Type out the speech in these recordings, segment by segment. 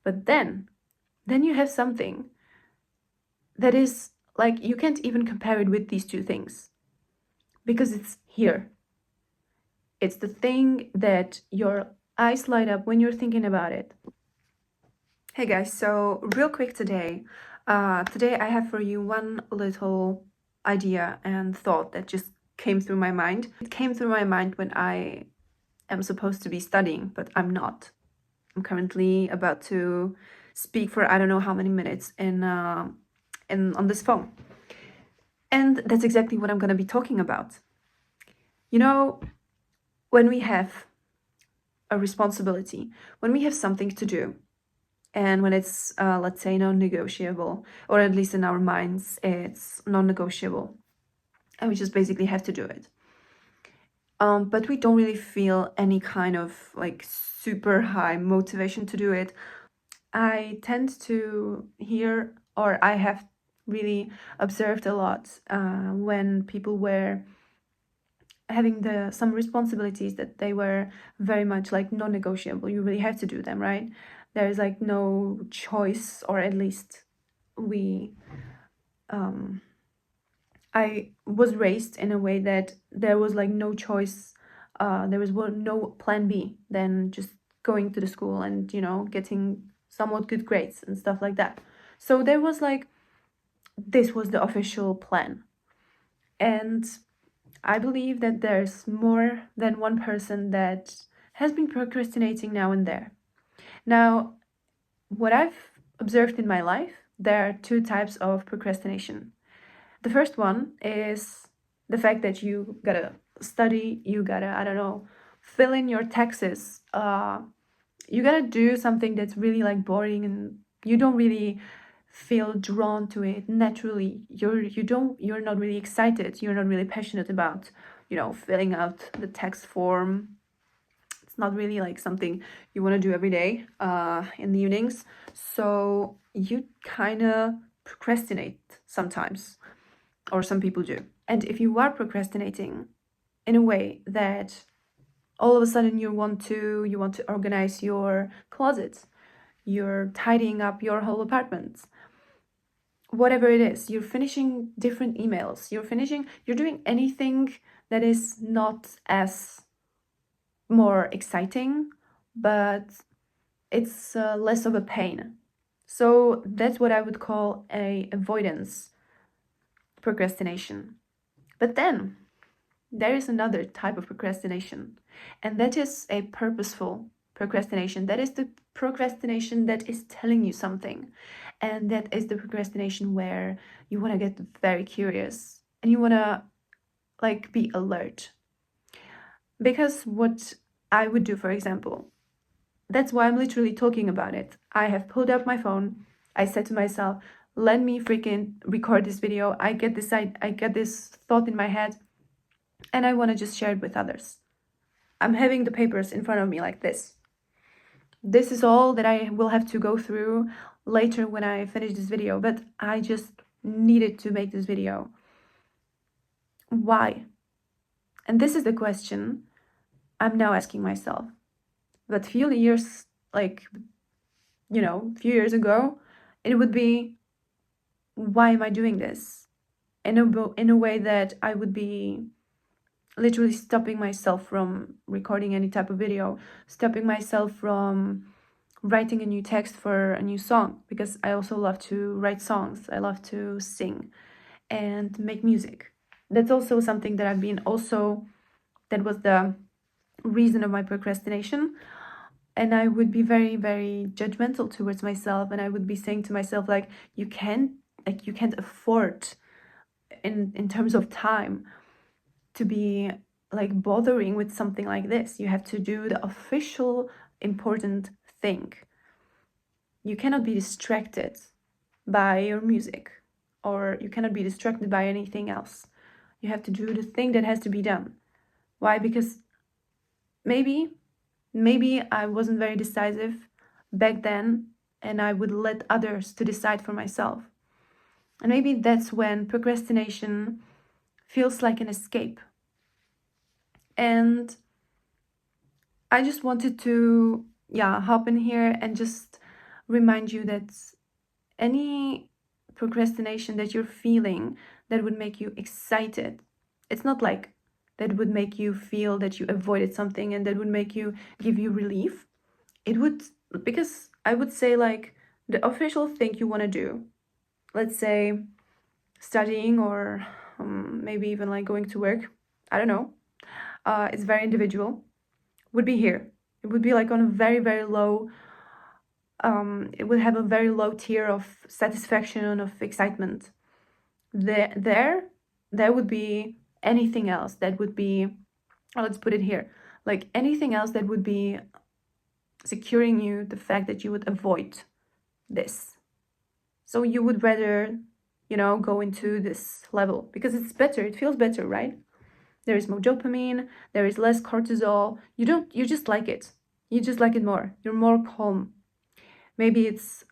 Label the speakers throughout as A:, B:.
A: But then you have something that is like, you can't even compare it with these two things because it's here. It's the thing that your eyes light up when you're thinking about it. Hey guys, so real quick today I have for you one little idea and thought that just came through my mind. It came through my mind when I am supposed to be studying, but I'm not. I'm currently about to speak for I don't know how many minutes in on this phone. And that's exactly what I'm going to be talking about. You know, when we have a responsibility, when we have something to do, and when it's, let's say, non-negotiable, or at least in our minds, it's non-negotiable, and we just basically have to do it. But we don't really feel any kind of like super high motivation to do it. I tend to hear, or I have really observed a lot when people were having some responsibilities that they were very much like non-negotiable. You really have to do them, right? There is like no choice, or at least we I was raised in a way that there was like no choice, there was no plan B than just going to the school and getting somewhat good grades and stuff like that. So there was like, this was the official plan. And I believe that there's more than one person that has been procrastinating now and there. Now, what I've observed in my life, there are two types of procrastination. The first one is the fact that you gotta study, you gotta, I don't know, fill in your taxes. You gotta do something that's really like boring and you don't really feel drawn to it naturally. You're not really excited, you're not really passionate about, filling out the tax form. It's not really like something you want to do every day in the evenings. So you kind of procrastinate sometimes, or some people do. And if you are procrastinating in a way that all of a sudden you want to organize your closet, you're tidying up your whole apartment, whatever it is, you're finishing different emails, you're doing anything that is not as more exciting, but it's less of a pain. So that's what I would call a avoidance procrastination. But then there is another type of procrastination, and that is a purposeful procrastination. That is the procrastination that is telling you something, and that is the procrastination where you want to get very curious and you want to like be alert. Because what I would do, for example, that's why I'm literally talking about it. I have pulled up my phone. I said to myself, let me freaking record this video. I get this thought in my head, and I want to just share it with others. I'm having the papers in front of me like this. This is all that I will have to go through later when I finish this video, but I just needed to make this video. Why? And this is the question I'm now asking myself. But few years ago, it would be, why am I doing this? In a way that I would be literally stopping myself from recording any type of video, stopping myself from writing a new text for a new song, because I also love to write songs. I love to sing and make music. That's also something that that was the reason of my procrastination. And I would be very, very judgmental towards myself, and I would be saying to myself, like, you can't afford in terms of time to be like bothering with something like this. You have to do the official important thing. You cannot be distracted by your music, or you cannot be distracted by anything else. You have to do the thing that has to be done. Why? Because maybe I wasn't very decisive back then, and I would let others to decide for myself. And maybe that's when procrastination feels like an escape. And I just wanted to hop in here and just remind you that any procrastination that you're feeling that would make you excited, it's not like that would make you feel that you avoided something and that would make you give you relief. It would, because I would say like the official thing you want to do, let's say studying or maybe even like going to work, I don't know, it's very individual, would be here. It would be like on a very, very low, it would have a very low tier of satisfaction and of excitement. There would be anything else that would be, let's put it here, like anything else that would be securing you the fact that you would avoid this. So you would rather, go into this level because it's better, it feels better, right? There is more dopamine, there is less cortisol. You just like it. You just like it more. You're more calm. Maybe it's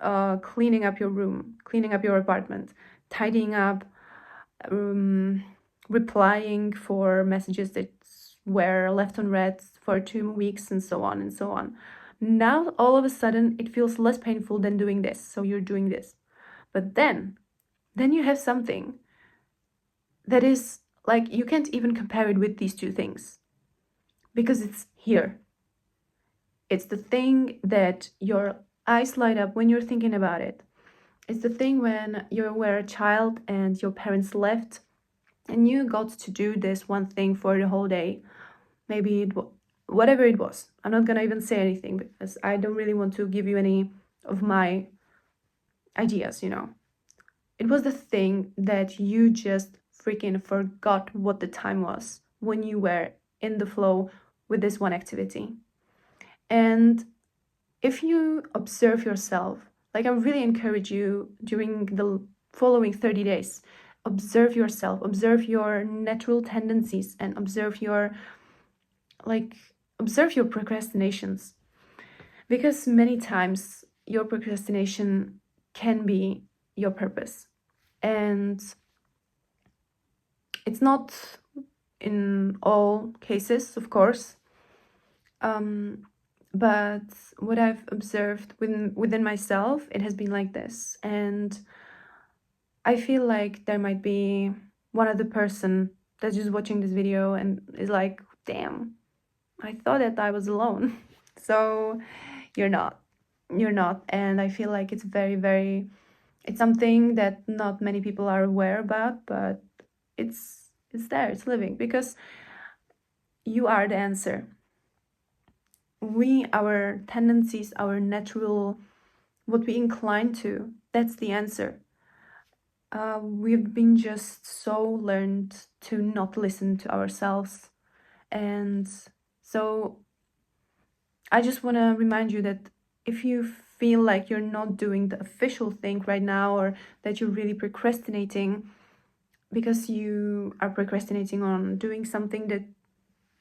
A: cleaning up your room, cleaning up your apartment, tidying up, replying for messages that were left unread for 2 weeks, and so on and so on. Now, all of a sudden, it feels less painful than doing this. So you're doing this. But then you have something that is like, you can't even compare it with these two things because it's here. It's the thing that your eyes light up when you're thinking about it. It's the thing when you were a child and your parents left and you got to do this one thing for the whole day. Maybe whatever it was. I'm not gonna even say anything because I don't really want to give you any of my ideas, It was the thing that you just freaking forgot what the time was when you were in the flow with this one activity. And if you observe yourself, like I really encourage you during the following 30 days, observe yourself, observe your natural tendencies, and observe your procrastinations. Because many times your procrastination can be your purpose. And it's not in all cases, of course. But what I've observed within myself, it has been like this. And I feel like there might be one other person that's just watching this video and is like, damn, I thought that I was alone. So you're not. You're not. And I feel like it's very, very, it's something that not many people are aware about, but it's there, it's living, because you are the answer. Our tendencies, our natural, what we incline to, that's the answer. We've been just so learned to not listen to ourselves. And so I just want to remind you that if you feel like you're not doing the official thing right now, or that you're really procrastinating because you are procrastinating on doing something that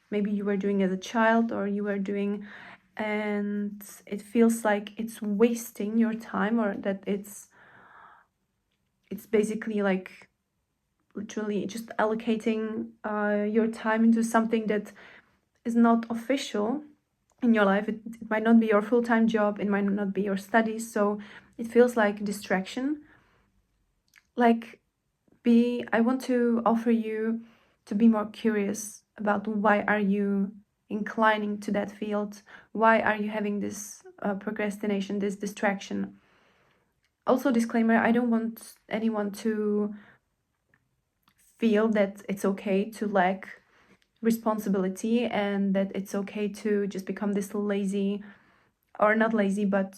A: maybe you were doing as a child or you were doing, and it feels like it's wasting your time, or that it's basically like literally just allocating your time into something that is not official in your life. It might not be your full-time job, it might not be your studies, so it feels like distraction. Like, I want to offer you to be more curious about why are you inclining to that field, why are you having this procrastination, this distraction. Also, disclaimer, I don't want anyone to feel that it's okay to lack responsibility and that it's okay to just become this lazy, or not lazy, but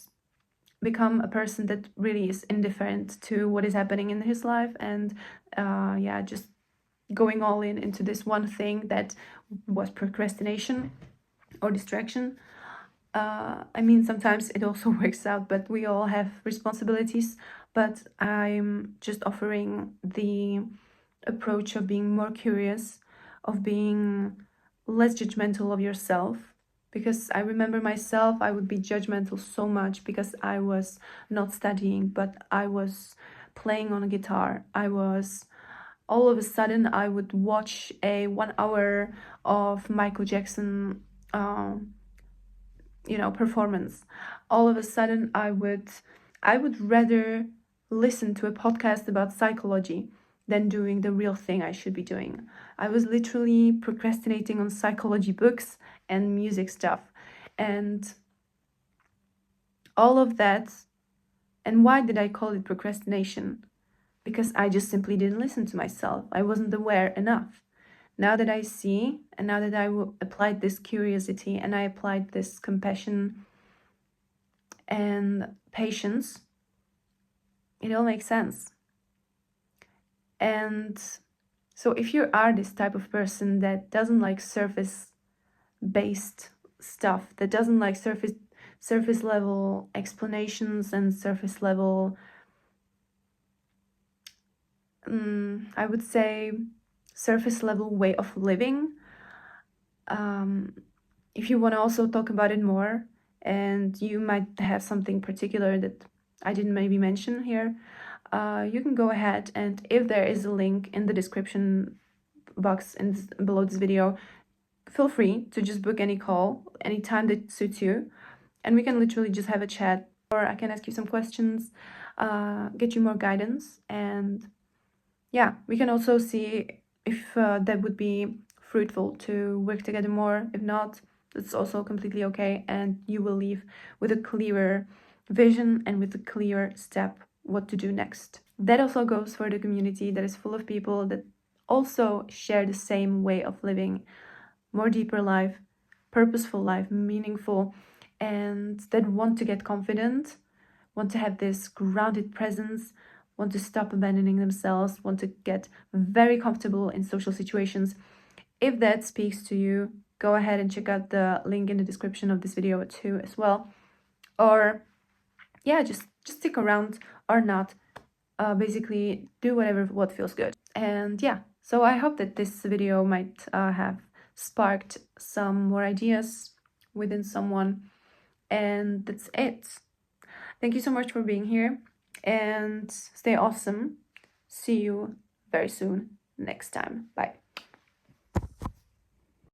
A: become a person that really is indifferent to what is happening in his life, and just going all into this one thing that was procrastination or distraction. I mean, sometimes it also works out, but we all have responsibilities. But I'm just offering the approach of being more curious, of being less judgmental of yourself. Because I remember myself, I would be judgmental so much because I was not studying, but I was playing on a guitar. All of a sudden, I would watch a 1 hour of Michael Jackson performance. All of a sudden I would rather listen to a podcast about psychology than doing the real thing I should be doing. I was literally procrastinating on psychology books and music stuff, and all of that. And why did I call it procrastination? Because I just simply didn't listen to myself. I wasn't aware enough. Now that I see, and now that I applied this curiosity and I applied this compassion and patience, it all makes sense. And so if you are this type of person that doesn't like surface-based stuff, that doesn't like surface level explanations and surface level, I would say, surface level way of living, if you want to also talk about it more and you might have something particular that I didn't maybe mention here, you can go ahead, and if there is a link in the description box below this video, feel free to just book any call anytime that suits you, and we can literally just have a chat, or I can ask you some questions, get you more guidance, and yeah, we can also see if that would be fruitful to work together more. If not, it's also completely okay, and you will leave with a clearer vision and with a clear step what to do next. That also goes for the community that is full of people that also share the same way of living, more deeper life, purposeful life, meaningful, and that want to get confident, want to have this grounded presence, want to stop abandoning themselves, want to get very comfortable in social situations. If that speaks to you, go ahead and check out the link in the description of this video too as well. Or yeah, just stick around or not. Basically do what feels good. And yeah, so I hope that this video might have sparked some more ideas within someone. And that's it. Thank you so much for being here, and stay awesome. See you very soon next time. Bye.